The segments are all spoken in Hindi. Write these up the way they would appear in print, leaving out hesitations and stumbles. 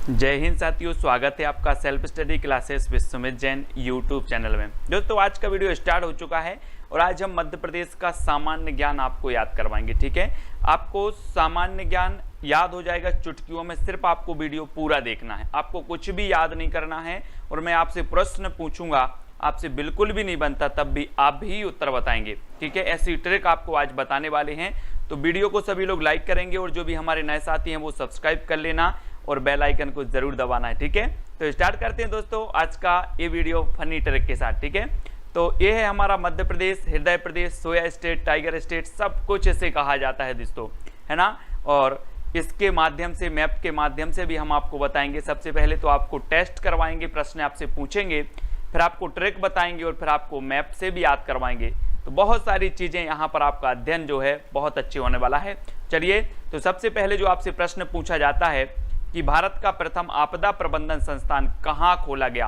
जय हिंद साथियों, स्वागत है आपका self study classes with Sumit Jain YouTube channel में। दोस्तों आज का वीडियो स्टार्ट हो चुका है और आज हम मध्य प्रदेश का सामान्य ज्ञान आपको याद करवाएंगे। ठीक है, आपको सामान्य ज्ञान याद हो जाएगा चुटकियों में, सिर्फ आपको वीडियो पूरा देखना है, आपको कुछ भी याद नहीं करना है। और मैं आपसे प्रश्न पूछूंगा, आपसे बिल्कुल भी नहीं बनता तब भी आप भी उत्तर बताएंगे। ठीक है, ऐसी ट्रिक आपको आज बताने वाले हैं, तो वीडियो को सभी लोग लाइक करेंगे और जो भी हमारे नए साथी हैं वो सब्सक्राइब कर लेना और बेल आइकन को जरूर दबाना है। ठीक है, तो स्टार्ट करते हैं दोस्तों आज का ये वीडियो फनी ट्रिक के साथ। ठीक है, तो ये है हमारा मध्य प्रदेश, हृदय प्रदेश, सोया स्टेट, टाइगर स्टेट, सब कुछ इसे कहा जाता है दोस्तों, है ना। और इसके माध्यम से, मैप के माध्यम से भी हम आपको बताएंगे। सबसे पहले तो आपको टेस्ट करवाएंगे, प्रश्न आपसे पूछेंगे, फिर आपको ट्रिक बताएंगे और फिर आपको मैप से भी याद करवाएंगे। तो बहुत सारी चीज़ें यहाँ पर आपका अध्ययन जो है बहुत अच्छे होने वाला है। चलिए, तो सबसे पहले जो आपसे प्रश्न पूछा जाता है कि भारत का प्रथम आपदा प्रबंधन संस्थान कहाँ खोला गया।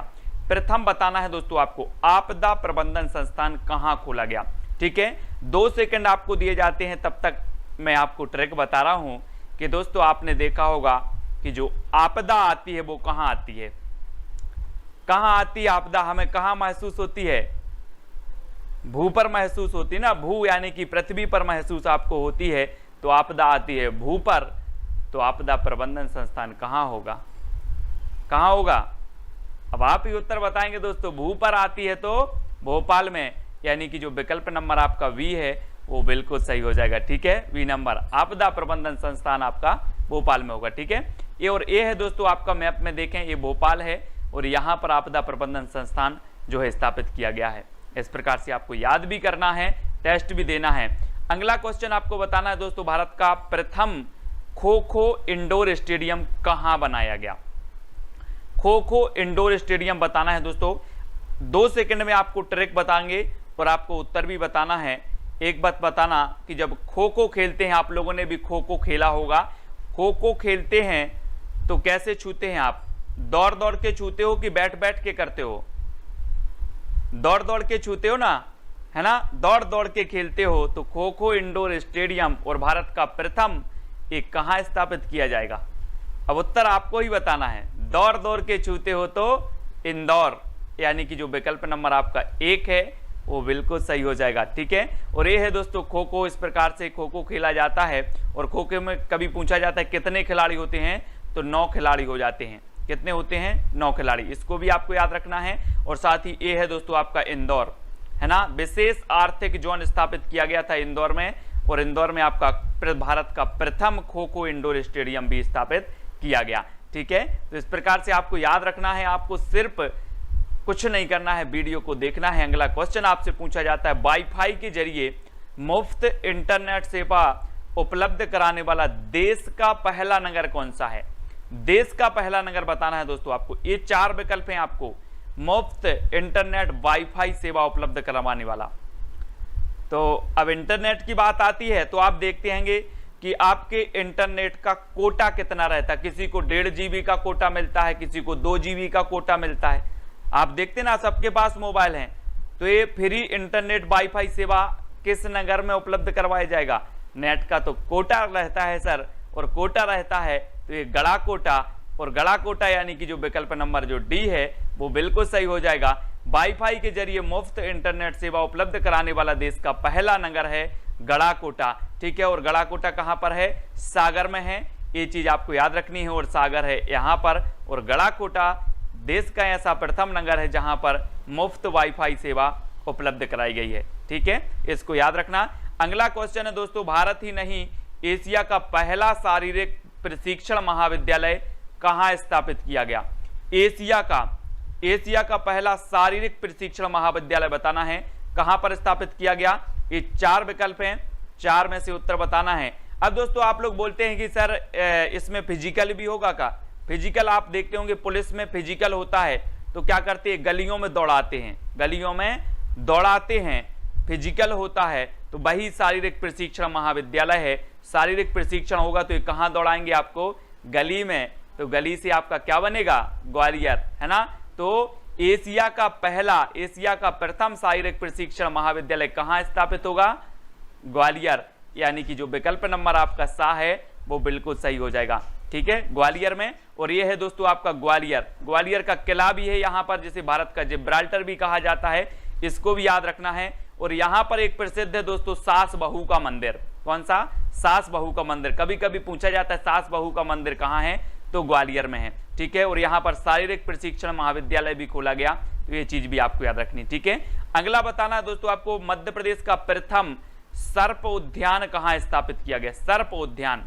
प्रथम बताना है दोस्तों आपको, आपदा प्रबंधन संस्थान कहाँ खोला गया। ठीक है, 2 सेकंड आपको दिए जाते हैं, तब तक मैं आपको ट्रिक बता रहा हूं कि दोस्तों आपने देखा होगा कि जो आपदा आती है वो कहाँ आती है, कहाँ आती है आपदा, हमें कहाँ महसूस होती है, भू पर महसूस होती है ना, भू यानी कि पृथ्वी पर महसूस आपको होती है, तो आपदा आती है भू पर, तो आपदा प्रबंधन संस्थान कहाँ होगा, कहाँ होगा। अब आप ही उत्तर बताएंगे दोस्तों। भू पर आती है तो भोपाल में, यानी कि जो विकल्प नंबर आपका वी है वो बिल्कुल सही हो जाएगा। ठीक है, वी नंबर, आपदा प्रबंधन संस्थान आपका भोपाल में होगा। ठीक है, ये और ये है दोस्तों आपका मैप में देखें, ये भोपाल है और यहाँ पर आपदा प्रबंधन संस्थान जो है स्थापित किया गया है। इस प्रकार से आपको याद भी करना है, टेस्ट भी देना है। अगला क्वेश्चन आपको बताना है दोस्तों, भारत का प्रथम खो खो इंडोर स्टेडियम कहां बनाया गया। खो खो इंडोर स्टेडियम बताना है दोस्तों। 2 सेकंड में आपको ट्रिक बताएंगे और आपको उत्तर भी बताना है। एक बात बताना कि जब खो खो खेलते हैं, आप लोगों ने भी खो खो खेला होगा, खो खो खेलते हैं तो कैसे छूते हैं आप, दौड़ दौड़ के छूते हो कि बैठ बैठ के करते हो, दौड़ दौड़ के छूते हो ना, है ना, दौड़ दौड़ के खेलते हो। तो खो खो इंडोर स्टेडियम और भारत का प्रथम एक कहां स्थापित किया जाएगा। अब उत्तर आपको ही बताना है। दौड़ दौड़ के छूते हो तो इंदौर, यानी कि जो विकल्प नंबर आपका 1 है वो बिल्कुल सही हो जाएगा। ठीक है, और ये है दोस्तों खो खो, इस प्रकार से खो खो खेला जाता है। और खो खो में कभी पूछा जाता है कितने खिलाड़ी होते हैं, तो 9 खिलाड़ी हो जाते हैं। कितने होते हैं, 9 खिलाड़ी, इसको भी आपको याद रखना है। और साथ ही ये है दोस्तों आपका इंदौर, है ना, विशेष आर्थिक जोन स्थापित किया गया था इंदौर में, और इंदौर में आपका भारत का प्रथम खो खो इंडोर स्टेडियम भी स्थापित किया गया। ठीक है, तो इस प्रकार से आपको याद रखना है, आपको सिर्फ कुछ नहीं करना है, वीडियो को देखना है। अगला क्वेश्चन आपसे पूछा जाता है, वाईफाई के जरिए मुफ्त इंटरनेट सेवा उपलब्ध कराने वाला देश का पहला नगर कौन सा है। देश का पहला नगर बताना है दोस्तों आपको। ये 4 विकल्प हैं आपको, मुफ्त इंटरनेट वाईफाई सेवा उपलब्ध करवाने वाला। तो अब इंटरनेट की बात आती है तो आप देखते होंगे कि आपके इंटरनेट का कोटा कितना रहता है। किसी को 1.5 GB का कोटा मिलता है, किसी को 2 GB का कोटा मिलता है। आप देखते ना, सबके पास मोबाइल हैं। तो ये फ्री इंटरनेट वाईफाई सेवा किस नगर में उपलब्ध करवाया जाएगा। नेट का तो कोटा रहता है सर, और कोटा रहता है तो ये गड़ा कोटा, और गड़ा कोटा यानी कि जो विकल्प नंबर जो डी है वो बिल्कुल सही हो जाएगा। वाईफाई के जरिए मुफ्त इंटरनेट सेवा उपलब्ध कराने वाला देश का पहला नगर है गड़ा कोटा। ठीक है, और गड़ा कोटा कहां पर है, सागर में है, ये चीज आपको याद रखनी है। और सागर है यहां पर, और गड़ा कोटा देश का ऐसा प्रथम नगर है जहां पर मुफ्त वाईफाई सेवा उपलब्ध कराई गई है। ठीक है, इसको याद रखना। अगला क्वेश्चन है दोस्तों, भारत ही नहीं एशिया का पहला शारीरिक प्रशिक्षण महाविद्यालय कहां स्थापित किया गया। एशिया का पहला शारीरिक प्रशिक्षण महाविद्यालय बताना है, कहां पर स्थापित किया गया। ये 4 विकल्प हैं, 4 में से उत्तर बताना है। अब दोस्तों आप लोग बोलते हैं कि सर इसमें फिजिकल भी होगा का। फिजिकल आप देखते होंगे पुलिस में फिजिकल होता है तो क्या करते हैं, गलियों में दौड़ाते हैं, गलियों में दौड़ाते हैं, फिजिकल होता है। तो वही शारीरिक प्रशिक्षण महाविद्यालय है। शारीरिक प्रशिक्षण होगा तो ये कहां दौड़ाएंगे आपको, गली में। तो गली से आपका क्या बनेगा, ग्वालियर, है ना। तो एशिया का प्रथम शारीरिक प्रशिक्षण महाविद्यालय कहां स्थापित होगा, ग्वालियर, यानी कि जो विकल्प नंबर आपका सा है वो बिल्कुल सही हो जाएगा। ठीक है, ग्वालियर में। और ये है दोस्तों आपका ग्वालियर, ग्वालियर का किला भी है यहाँ पर, जिसे भारत का जिब्राल्टर भी कहा जाता है, इसको भी याद रखना है। और यहाँ पर एक प्रसिद्ध है दोस्तों सास बहू का मंदिर। कौन सा? सास बहू का मंदिर। कभी कभी पूछा जाता है सास बहू का मंदिर कहाँ है, तो ग्वालियर में है, ठीक है। और यहाँ पर शारीरिक प्रशिक्षण महाविद्यालय भी खोला गया, तो ये चीज भी आपको याद रखनी, ठीक है। अगला बताना है दोस्तों आपको, मध्य प्रदेश का प्रथम सर्प उद्यान कहाँ स्थापित किया गया? सर्प उद्यान,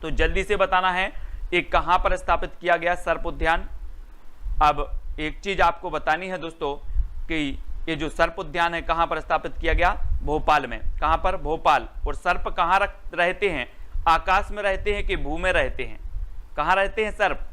तो जल्दी से बताना है एक कहां पर स्थापित किया गया सर्प उद्यान। अब एक चीज आपको बतानी है दोस्तों कि ये जो सर्प उद्यान है कहां पर स्थापित किया गया? भोपाल में। कहां पर? भोपाल। और सर्प कहां रहते हैं? आकाश में रहते हैं कि भू में रहते हैं? कहां रहते हैं सर्प?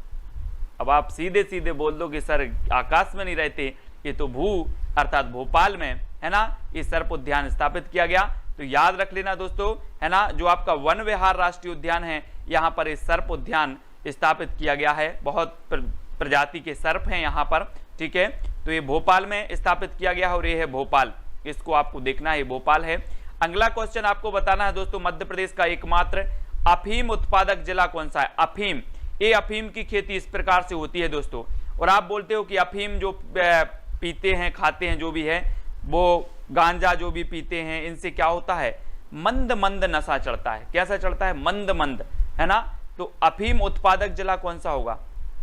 अब आप सीधे सीधे बोल दो कि सर आकाश में नहीं रहते, ये तो भू अर्थात भोपाल में है ना, ये सर्प उद्यान स्थापित किया गया। तो याद रख लेना दोस्तों, है ना, जो आपका वन विहार राष्ट्रीय उद्यान है, यहाँ पर इस सर्प उद्यान स्थापित किया गया है। बहुत प्रजाति के सर्प हैं यहाँ पर, ठीक है। तो ये भोपाल में स्थापित किया गया है और ये है भोपाल, इसको आपको देखना है, भोपाल है। अगला क्वेश्चन आपको बताना है दोस्तों, मध्य प्रदेश का एकमात्र अफीम उत्पादक जिला कौन सा है? अफीम, ये अफीम की खेती इस प्रकार से होती है दोस्तों। और आप बोलते हो कि अफीम जो पीते हैं, खाते हैं, जो भी है वो गांजा जो भी पीते हैं, इनसे क्या होता है? मंद मंद नशा चढ़ता है। कैसा चढ़ता है? मंद मंद, है ना। तो अफीम उत्पादक जिला कौन सा होगा?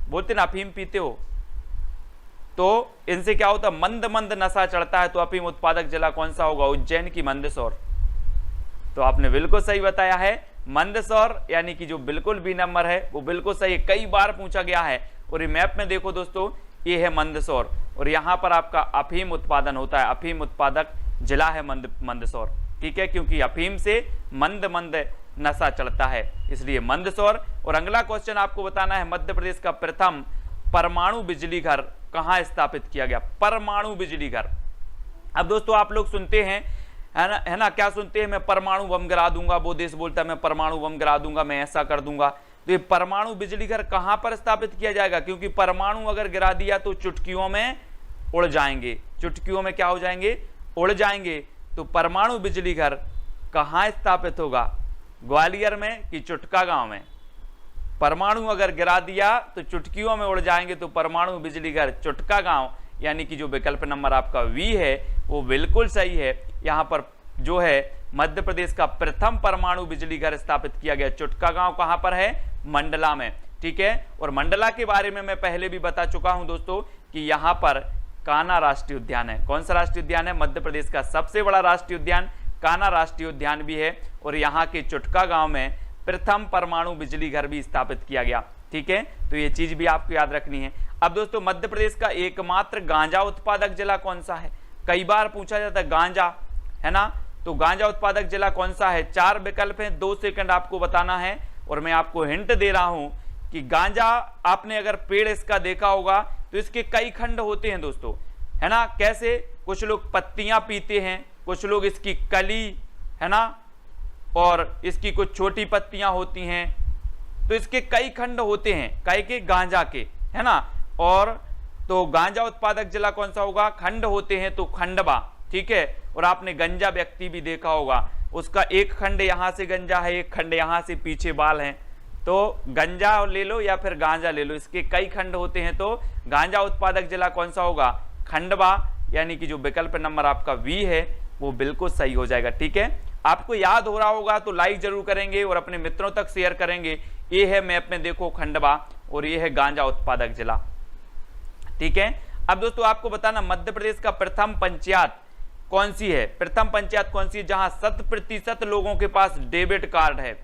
बोलते ना अफीम पीते हो तो इनसे क्या होता है? मंद मंद नशा चढ़ता है। तो अफीम उत्पादक जिला कौन सा होगा? उज्जैन की मंदसौर। तो आपने बिल्कुल सही बताया है, मंदसौर, यानी कि जो बिल्कुल बी नंबर है वो बिल्कुल सही है, कई बार पूछा गया है। और ये मैप में देखो दोस्तों, ये है मंदसौर और यहाँ पर आपका अफीम उत्पादन होता है, अफीम उत्पादक जिला है मंदसौर, ठीक है, क्योंकि अफीम से मंद मंद नशा चढ़ता है, इसलिए मंदसौर। और अगला क्वेश्चन आपको बताना है, मध्य प्रदेश का प्रथम परमाणु बिजली घर कहाँ स्थापित किया गया? परमाणु बिजली घर। अब दोस्तों आप लोग सुनते हैं, है ना, क्या सुनते हैं? मैं परमाणु बम गिरा दूंगा, वो देश बोलता है मैं परमाणु बम गिरा दूंगा, मैं ऐसा कर दूंगा। तो ये परमाणु बिजली घर कहां पर स्थापित किया जाएगा? क्योंकि परमाणु अगर गिरा दिया तो चुटकियों में उड़ जाएंगे। चुटकियों में क्या हो जाएंगे? उड़ जाएंगे। तो परमाणु बिजली घर कहां स्थापित होगा? ग्वालियर में कि चुटका गांव में? परमाणु अगर गिरा दिया तो चुटकियों में उड़ जाएंगे, तो परमाणु बिजली घर चुटका गांव, यानी कि जो विकल्प नंबर आपका वी है वो बिल्कुल सही है। यहाँ पर जो है मध्य प्रदेश का प्रथम परमाणु बिजली घर स्थापित किया गया चुटका गांव कहां पर है? मंडला में, ठीक है। और मंडला के बारे में मैं पहले भी बता चुका हूं दोस्तों कि यहाँ पर कान्हा राष्ट्रीय उद्यान है। कौन सा राष्ट्रीय उद्यान है? मध्य प्रदेश का सबसे बड़ा राष्ट्रीय उद्यान कान्हा राष्ट्रीय उद्यान भी है। और यहाँ के चुटका गांव में प्रथम परमाणु बिजली घर भी स्थापित किया गया, ठीक है। तो ये चीज भी आपको याद रखनी है। अब दोस्तों मध्य प्रदेश का एकमात्र गांजा उत्पादक जिला कौन सा है? कई बार पूछा जाता है गांजा, है ना। तो गांजा उत्पादक जिला कौन सा है? 4 विकल्प हैं, 2 सेकंड आपको बताना है। और मैं आपको हिंट दे रहा हूं कि गांजा, आपने अगर पेड़ इसका देखा होगा तो इसके कई खंड होते हैं दोस्तों, है ना। कैसे? कुछ लोग पत्तियां पीते हैं, कुछ लोग इसकी कली, है ना, और इसकी कुछ छोटी पत्तियां होती हैं। तो इसके कई खंड होते हैं, कई के गांजा के, है ना। और तो गांजा उत्पादक जिला कौन सा होगा? खंड होते हैं तो खंडवा, ठीक है। और आपने गंजा व्यक्ति भी देखा होगा, उसका एक खंड यहां से गंजा है, एक खंड यहां से पीछे बाल हैं। तो गंजा ले लो या फिर गांजा ले लो, इसके कई खंड होते हैं। तो गांजा उत्पादक जिला कौन सा होगा? खंडवा, यानी कि जो विकल्प नंबर आपका वी है वो बिल्कुल सही हो जाएगा, ठीक है। आपको याद हो रहा होगा तो लाइक जरूर करेंगे और अपने मित्रों तक शेयर करेंगे। ये है मैप में देखो खंडवा और ये है गांजा उत्पादक जिला, ठीक है। अब दोस्तों आपको बताना मध्य प्रदेश का प्रथम पंचायत कौन सी है? प्रथम पंचायत कौन सी है जहां 100% लोगों के पास डेबिट कार्ड है?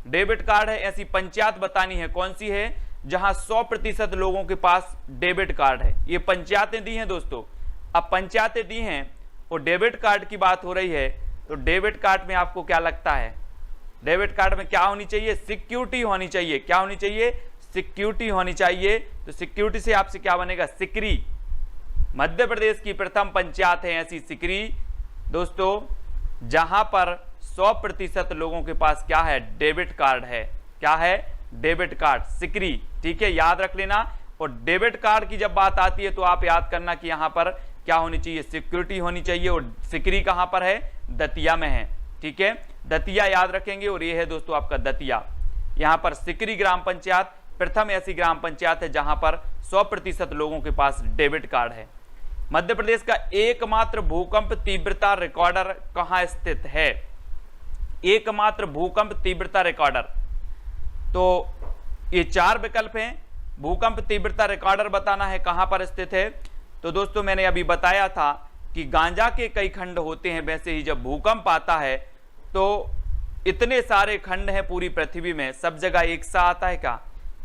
डेबिट कार्ड है, ऐसी पंचायत बतानी है कौन सी है जहां 100% लोगों के पास डेबिट कार्ड है। ये पंचायतें दी हैं दोस्तों। अब पंचायतें दी हैं और डेबिट कार्ड की बात हो रही है, तो डेबिट कार्ड में आपको क्या लगता है? डेबिट कार्ड में क्या होनी चाहिए? सिक्योरिटी होनी चाहिए। क्या होनी चाहिए? सिक्योरिटी होनी चाहिए। तो सिक्योरिटी से आपसे क्या बनेगा? सिकरी। मध्य प्रदेश की प्रथम पंचायत है ऐसी सिकरी दोस्तों, जहां पर 100% लोगों के पास क्या है? डेबिट कार्ड है। क्या है? डेबिट कार्ड, सिकरी, ठीक है, याद रख लेना। और डेबिट कार्ड की जब बात आती है तो आप याद करना कि यहां पर क्या होनी चाहिए? सिक्योरिटी होनी चाहिए। और सिकरी कहां पर है? दतिया में है, ठीक है, दतिया याद रखेंगे। और ये है दोस्तों आपका दतिया, यहाँ पर सिकरी ग्राम पंचायत प्रथम ऐसी ग्राम पंचायत है जहां पर 100% लोगों के पास डेबिट कार्ड है। मध्य प्रदेश का एकमात्र भूकंप तीव्रता रिकॉर्डर कहां स्थित है? एकमात्र भूकंप तीव्रता रिकॉर्डर, तो ये 4 विकल्प हैं। भूकंप तीव्रता रिकॉर्डर बताना है कहां पर स्थित है। तो दोस्तों मैंने अभी बताया था कि गांजा के कई खंड होते हैं, वैसे ही जब भूकंप आता है तो इतने सारे खंड हैं पूरी पृथ्वी में, सब जगह एक सा आता है क्या?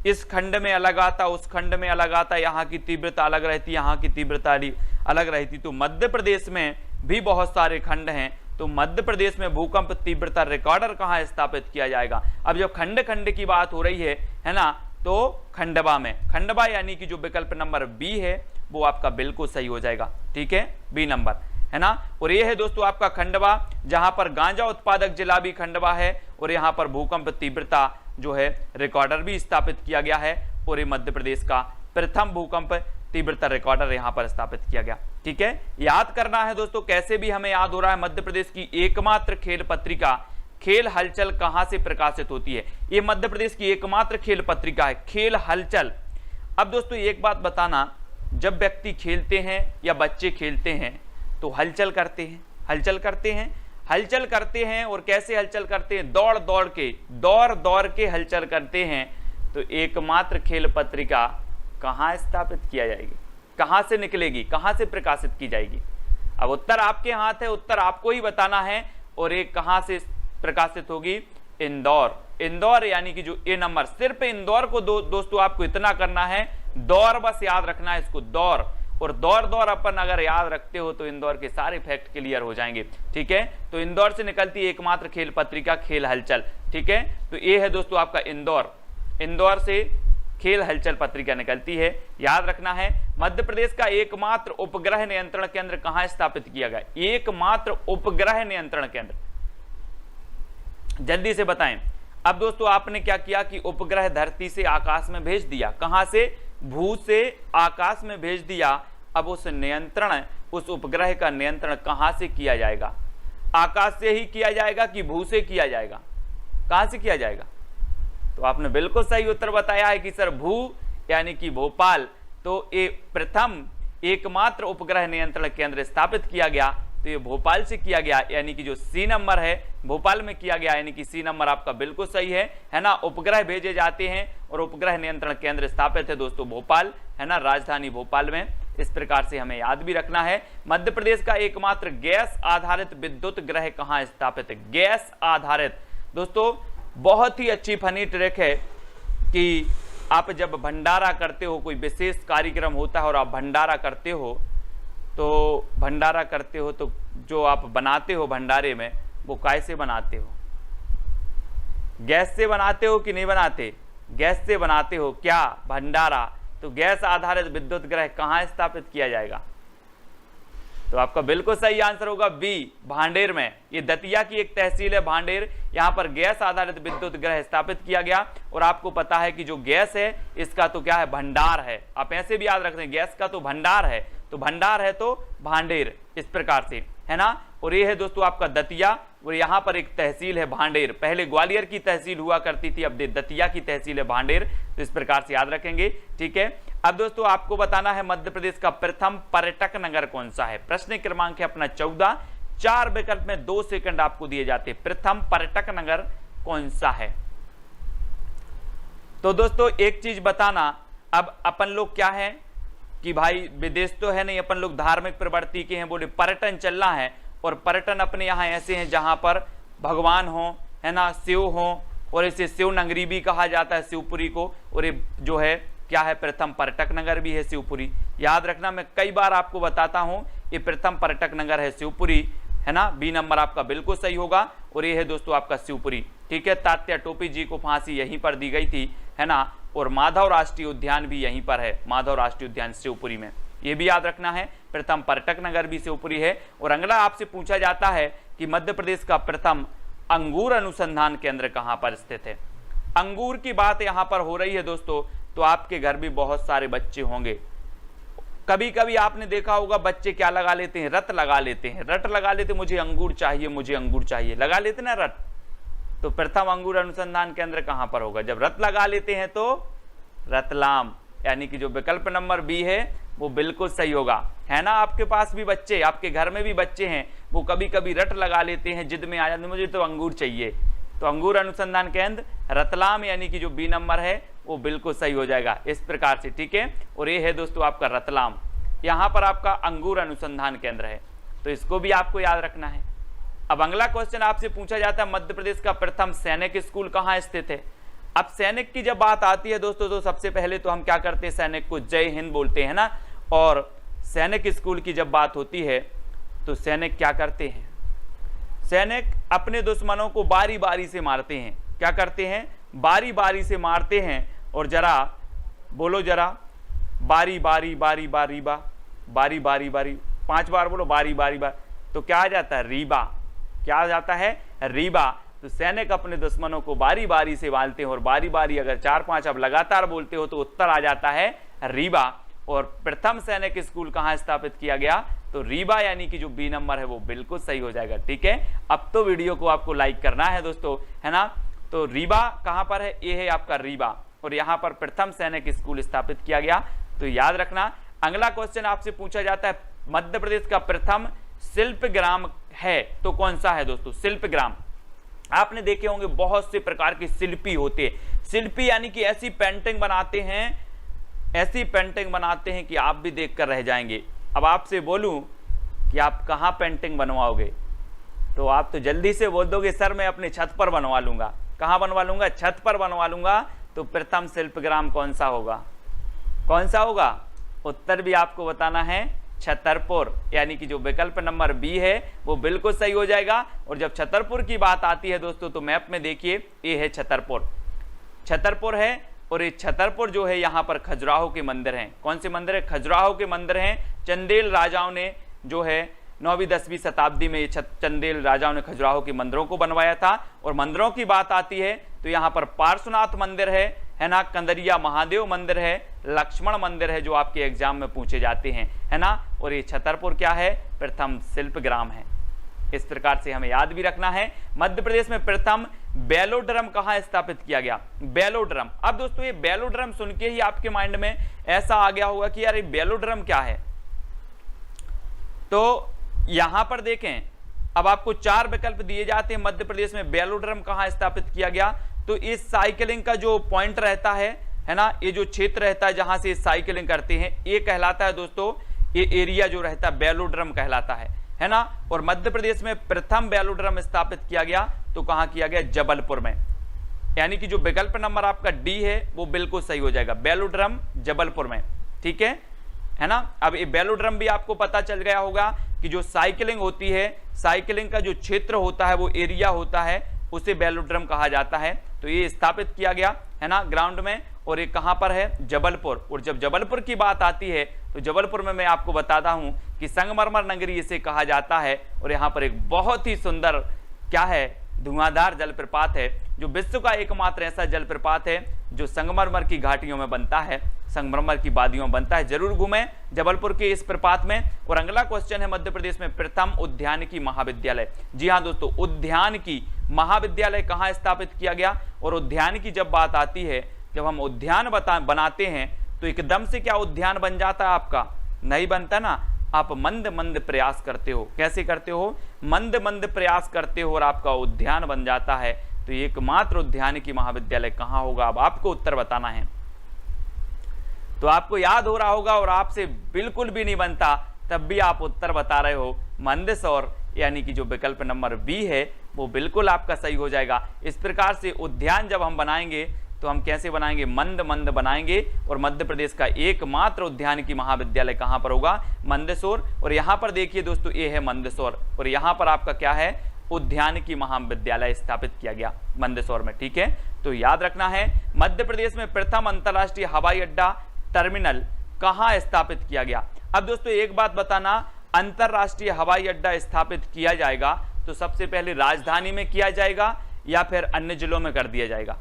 इस खंड में अलग आता, उस खंड में अलग आता, यहाँ की तीव्रता अलग रहती, यहाँ की तीव्रता अलग रहती। तो मध्य प्रदेश में भी बहुत सारे खंड हैं, तो मध्य प्रदेश में भूकंप तीव्रता रिकॉर्डर कहाँ स्थापित किया जाएगा? अब जब खंड खंड की बात हो रही है ना, तो खंडवा में, खंडवा यानी कि जो विकल्प नंबर बी है वो आपका बिल्कुल सही हो जाएगा। ठीक है, बी नंबर है ना। और ये है दोस्तों आपका खंडवा, जहां पर गांजा उत्पादक जिला भी खंडवा है और यहां पर भूकंप तीव्रता जो है रिकॉर्डर भी स्थापित किया गया है और ये मध्य प्रदेश का प्रथम भूकंप तीव्रता रिकॉर्डर यहां पर स्थापित किया गया। ठीक है, याद करना है दोस्तों, कैसे भी हमें याद हो रहा है, मध्य प्रदेश की एकमात्र खेल पत्रिका खेल हलचल कहां से प्रकाशित होती है? ये मध्य प्रदेश की एकमात्र खेल पत्रिका है, खेल हलचल। अब दोस्तों एक बात बताना, जब व्यक्ति खेलते हैं या बच्चे खेलते हैं तो हलचल करते हैं, हलचल करते हैं, हलचल करते हैं। और कैसे हलचल करते हैं? दौड़ दौड़ के हलचल करते हैं। तो एकमात्र खेल पत्रिका कहां स्थापित किया जाएगी, कहां से निकलेगी, कहां से प्रकाशित की जाएगी? अब उत्तर आपके हाथ है, उत्तर आपको ही बताना है। और एक कहां से प्रकाशित होगी? इंदौर। इंदौर यानी कि जो ए नंबर, सिर्फ इंदौर को दोस्तों आपको इतना करना है, दौर बस याद रखना है इसको, दौर। और दौर अपन अगर याद रखते हो तो इंदौर के सारे फैक्ट क्लियर हो जाएंगे। ठीक है, तो इंदौर से निकलती है एकमात्र खेल पत्रिका खेल हलचल। ठीक है, तो ये है दोस्तों आपका इंदौर, इंदौर से खेल हलचल पत्रिका निकलती है, याद रखना है। मध्य प्रदेश का एकमात्र उपग्रह नियंत्रण केंद्र कहां स्थापित किया गया? एकमात्र उपग्रह नियंत्रण केंद्र, जल्दी से बताएं। अब दोस्तों आपने क्या किया कि उपग्रह धरती से आकाश में भेज दिया, कहां से? भू से आकाश में भेज दिया। अब उस नियंत्रण, उस उपग्रह का नियंत्रण कहां से किया जाएगा? आकाश से ही किया जाएगा कि भू से किया जाएगा? कहां से किया जाएगा? तो आपने बिल्कुल सही उत्तर बताया है कि सर भू यानी कि भोपाल। तो ये प्रथम एकमात्र उपग्रह नियंत्रण केंद्र स्थापित किया गया, तो ये भोपाल से किया गया, यानी कि जो सी नंबर है भोपाल में किया गया, यानी कि सी नंबर आपका बिल्कुल सही है ना। उपग्रह भेजे जाते हैं और उपग्रह नियंत्रण केंद्र स्थापित है दोस्तों भोपाल, है ना, राजधानी भोपाल में। इस प्रकार से हमें याद भी रखना है। मध्य प्रदेश का एकमात्र गैस आधारित विद्युत ग्रह कहां स्थापित है? गैस आधारित। दोस्तों बहुत ही अच्छी फनी ट्रिक है कि आप जब भंडारा करते हो, कोई विशेष कार्यक्रम होता है और आप भंडारा करते हो, तो जो आप बनाते हो भंडारे में, वो कैसे बनाते हो? गैस से बनाते हो कि नहीं बनाते? गैस से बनाते हो क्या भंडारा? तो गैस आधारित विद्युत ग्रह कहां स्थापित किया जाएगा? तो आपका बिल्कुल सही आंसर होगा बी, भांडेर में। ये दतिया की एक तहसील है भांडेर, यहां पर गैस आधारित विद्युत ग्रह स्थापित किया गया। और आपको पता है कि जो गैस है इसका तो क्या है? भंडार है। आप ऐसे भी याद रखते हैं, गैस का तो भंडार है, तो भंडार है तो भांडेर, इस प्रकार से, है ना। और ये है दोस्तों आपका दतिया, और यहाँ पर एक तहसील है भांडेर। पहले ग्वालियर की तहसील हुआ करती थी, अब दतिया की तहसील है भांडेर। तो इस प्रकार से याद रखेंगे। ठीक है, अब दोस्तों आपको बताना है मध्य प्रदेश का प्रथम पर्यटक नगर कौन सा है? प्रश्न क्रमांक है अपना 14। 4 विकल्प में 2 सेकंड आपको दिए जाते हैं। प्रथम पर्यटक नगर कौन सा है? तो दोस्तों एक चीज बताना, अब अपन लोग क्या है कि भाई विदेश तो है नहीं, अपन लोग धार्मिक प्रवृत्ति के हैं, बोले पर्यटन चलना है। और पर्यटन अपने यहाँ ऐसे हैं जहां पर भगवान हो, है ना, शिव हो, और इसे शिव नगरी भी कहा जाता है, शिवपुरी को। और ये जो है क्या है? प्रथम पर्यटक नगर भी है शिवपुरी। याद रखना, मैं कई बार आपको बताता हूं, ये प्रथम पर्यटक नगर है शिवपुरी, है ना। बी नंबर आपका बिल्कुल सही होगा। और ये है दोस्तों आपका शिवपुरी। ठीक है, तात्या टोपी जी को फांसी यहीं पर दी गई थी, है ना। और माधव राष्ट्रीय उद्यान भी यहीं पर है, माधव राष्ट्रीय उद्यान शिवपुरी में, ये भी याद रखना है। प्रथम पर्यटक नगर भी शिवपुरी है। और अगला आपसे पूछा जाता है कि मध्य प्रदेश का प्रथम अंगूर अनुसंधान केंद्र कहां पर स्थित है? अंगूर की बात यहां पर हो रही है दोस्तों, तो आपके घर भी बहुत सारे बच्चे होंगे। कभी कभी आपने देखा होगा बच्चे क्या लगा लेते हैं? रट लगा लेते हैं, रट लगा लेते, मुझे अंगूर चाहिए, मुझे अंगूर चाहिए, लगा लेते ना रट। तो प्रथम अंगूर अनुसंधान केंद्र कहां पर होगा? जब रत लगा लेते हैं तो रतलाम, यानी कि जो विकल्प नंबर बी है वो बिल्कुल सही होगा, है ना। आपके पास भी बच्चे, आपके घर में भी बच्चे हैं, वो कभी कभी रट लगा लेते हैं, जिद में आ जाते हैं मुझे तो अंगूर चाहिए, तो अंगूर अनुसंधान केंद्र रतलाम यानी कि जो बी नंबर है वो बिल्कुल सही हो जाएगा इस प्रकार से, ठीक है। और ये है दोस्तों आपका रतलाम, यहाँ पर आपका अंगूर अनुसंधान केंद्र है, तो इसको भी आपको याद रखना है। अब अगला क्वेश्चन आपसे पूछा जाता है मध्य प्रदेश का प्रथम सैनिक स्कूल कहाँ स्थित है? अब सैनिक की जब बात आती है दोस्तों तो सबसे पहले तो हम क्या करते हैं, सैनिक को जय हिंद बोलते हैं ना। और सैनिक स्कूल की जब बात होती है तो सैनिक क्या करते हैं? सैनिक अपने दुश्मनों को बारी बारी से मारते हैं। क्या करते हैं? बारी बारी से मारते हैं। और जरा बोलो जरा, बारी बारी बारी बारी बा, बारी बारी बारी, 5 बार बोलो, बारी बारी बार, तो क्या आ जाता है? रीबा। क्या आ जाता है? रीबा। तो सैनिक अपने दुश्मनों को बारी बारी से मारते हैं, और बारी बारी अगर 4-5 अब लगातार बोलते हो तो उत्तर आ जाता है रीबा। और प्रथम सैनिक स्कूल कहाँ स्थापित किया गया? तो रीबा, यानी कि जो बी नंबर है वो बिल्कुल सही हो जाएगा, ठीक है। अब तो वीडियो को आपको लाइक करना है दोस्तों, है ना। तो रीबा कहाँ पर है? ये है आपका रीबा, और यहाँ पर प्रथम सैनिक स्कूल स्थापित किया गया, तो याद रखना। अगला क्वेश्चन आपसे पूछा जाता है मध्य प्रदेश का प्रथम शिल्प ग्राम है तो कौन सा है दोस्तों? शिल्प ग्राम आपने देखे होंगे, बहुत से प्रकार के शिल्पी होते हैं। शिल्पी यानी कि ऐसी पेंटिंग बनाते हैं, ऐसी पेंटिंग बनाते हैं कि आप भी देखकर रह जाएंगे। अब आपसे बोलूं कि आप कहां पेंटिंग बनवाओगे, तो आप तो जल्दी से बोल दोगे सर मैं अपने छत पर बनवा लूंगा। कहां बनवा लूंगा? छत पर बनवा लूंगा। तो प्रथम शिल्पग्राम कौन सा होगा? कौन सा होगा? उत्तर भी आपको बताना है, छतरपुर, यानी कि जो विकल्प नंबर बी है वो बिल्कुल सही हो जाएगा। और जब छतरपुर की बात आती है दोस्तों तो मैप में देखिए ये है छतरपुर, छतरपुर है। और ये छतरपुर जो है यहाँ पर खजुराहो के मंदिर हैं। कौन से मंदिर है? खजुराहो के मंदिर हैं। चंदेल राजाओं ने जो है 9वीं-10वीं शताब्दी में चंदेल राजाओं ने खजुराहो के मंदिरों को बनवाया था। और मंदिरों की बात आती है तो यहाँ पर पार्श्वनाथ मंदिर है ना, कंदरिया महादेव मंदिर है, लक्ष्मण मंदिर है, जो आपके एग्जाम में पूछे जाते हैं, है ना। और ये छतरपुर क्या है? प्रथम शिल्पग्राम है। इस प्रकार से हमें याद भी रखना है। मध्य प्रदेश में प्रथम बेलोड्रम कहां स्थापित किया गया? बेलोड्रम। अब दोस्तों ये बेलोड्रम सुन के ही आपके माइंड में ऐसा आ गया होगा कि यार ये बेलोड्रम क्या है। तो यहां पर देखें, अब आपको 4 विकल्प दिए जाते हैं मध्य प्रदेश में बेलोड्रम कहां स्थापित किया गया। तो इस साइकिलिंग का जो पॉइंट रहता है ना, ये जो क्षेत्र रहता है जहां से साइकिलिंग करते हैं, ये कहलाता है दोस्तों, ये एरिया जो रहता है बेलोड्रम कहलाता है ना। और मध्य प्रदेश में प्रथम बेलोड्रम स्थापित किया गया तो कहां किया गया? जबलपुर में, यानी कि जो विकल्प नंबर आपका डी है वो बिल्कुल सही हो जाएगा, बेलोड्रम जबलपुर में, ठीक है ना। अब ये बेलोड्रम भी आपको पता चल गया होगा कि जो साइकिलिंग होती है, साइकिलिंग का जो क्षेत्र होता है, वो एरिया होता है, उसे बेलोड्रम कहा जाता है। तो ये स्थापित किया गया है ना ग्राउंड में, और ये कहां पर है? जबलपुर। और जब जबलपुर की बात आती है तो जबलपुर में मैं आपको बताता हूं कि संगमरमर नगरी इसे कहा जाता है। और यहाँ पर एक बहुत ही सुंदर क्या है? धुआंधार जलप्रपात है, जो विश्व का एकमात्र ऐसा जलप्रपात है जो संगमरमर की घाटियों में बनता है, संगमरमर की वादियों में बनता है। जरूर घूमें जबलपुर के इस प्रपात में। और अगला क्वेश्चन है मध्य प्रदेश में प्रथम उद्यानिकी महाविद्यालय। जी हाँ दोस्तों, उद्यानिकी महाविद्यालय कहाँ स्थापित किया गया? और उद्यानिकी जब बात आती है, जब हम उद्यान बनाते हैं तो एकदम से क्या उद्यान बन जाता है आपका? नहीं बनता ना। आप मंद मंद प्रयास करते हो। कैसे करते हो? मंद मंद प्रयास करते हो और आपका उद्यान बन जाता है। तो एकमात्र उद्यानिकी महाविद्यालय कहाँ होगा? अब आपको उत्तर बताना है। तो आपको याद हो रहा होगा और आपसे बिल्कुल भी नहीं बनता, तब भी आप उत्तर बता रहे हो मंदसौर, यानी कि जो विकल्प नंबर बी है वो बिल्कुल आपका सही हो जाएगा। इस प्रकार से उद्यान जब हम बनाएंगे तो हम कैसे बनाएंगे? मंद मंद बनाएंगे। और मध्य प्रदेश का एकमात्र उद्यानिकी महाविद्यालय कहां पर होगा? मंदसौर। और यहां पर देखिए दोस्तों, ये है मंदसौर, और यहां पर आपका क्या है? उद्यानिकी महाविद्यालय स्थापित किया गया मंदसौर में, ठीक है। तो याद रखना है, मध्य प्रदेश में प्रथम अंतरराष्ट्रीय हवाई अड्डा टर्मिनल कहां स्थापित किया गया? अब दोस्तों एक बात बताना, अंतरराष्ट्रीय हवाई अड्डा स्थापित किया जाएगा तो सबसे पहले राजधानी में किया जाएगा या फिर अन्य जिलों में कर दिया जाएगा?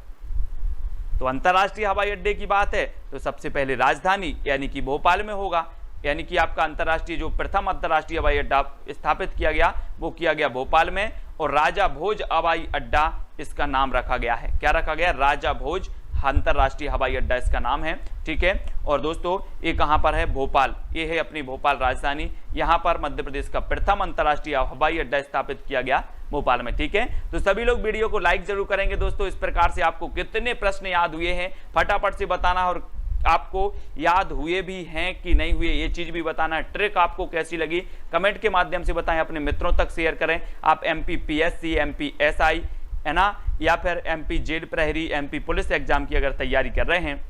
तो अंतरराष्ट्रीय हवाई अड्डे की बात है तो सबसे पहले राजधानी यानी कि भोपाल में होगा। यानी कि आपका अंतरराष्ट्रीय जो प्रथम अंतरराष्ट्रीय हवाई अड्डा स्थापित किया गया वो किया गया भोपाल में। और राजा भोज हवाई अड्डा इसका नाम रखा गया है। क्या रखा गया? राजा भोज अंतरराष्ट्रीय हवाई अड्डा इसका नाम है, ठीक है। और दोस्तों ये कहां पर है? भोपाल, ये है अपनी भोपाल राजधानी। यहां पर मध्य प्रदेश का प्रथम अंतरराष्ट्रीय हवाई अड्डा स्थापित किया गया भोपाल में, ठीक है। तो सभी लोग वीडियो को लाइक जरूर करेंगे दोस्तों। इस प्रकार से आपको कितने प्रश्न याद हुए हैं फटाफट से बताना, और आपको याद हुए भी हैं कि नहीं हुए ये चीज भी बताना है। ट्रिक आपको कैसी लगी कमेंट के माध्यम से बताएं, अपने मित्रों तक शेयर करें। आप MPPSC, MPSI है ना, या फिर MP जेड प्रहरी, MP पुलिस एग्जाम की अगर तैयारी कर रहे हैं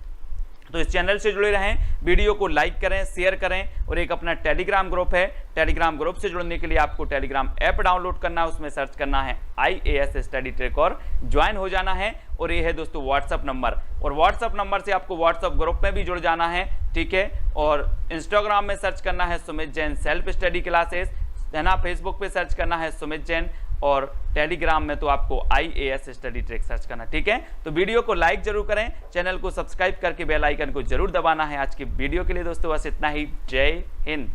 तो इस चैनल से जुड़े रहें, वीडियो को लाइक करें, शेयर करें। और एक अपना टेलीग्राम ग्रुप है, टेलीग्राम ग्रुप से जुड़ने के लिए आपको टेलीग्राम ऐप डाउनलोड करना है, उसमें सर्च करना है IAS स्टडी ट्रैक और ज्वाइन हो जाना है। और ये है दोस्तों व्हाट्सअप नंबर, और व्हाट्सअप नंबर से आपको व्हाट्सअप ग्रुप में भी जुड़ जाना है, ठीक है। और इंस्टाग्राम में सर्च करना है Sumit Jain self study classes, है ना। फेसबुक पे सर्च करना है सुमित जैन, और टेलीग्राम में तो आपको IAS स्टडी ट्रैक सर्च करना, ठीक है। तो वीडियो को लाइक जरूर करें, चैनल को सब्सक्राइब करके बेल आइकन को जरूर दबाना है। आज की वीडियो के लिए दोस्तों बस इतना ही। जय हिंद।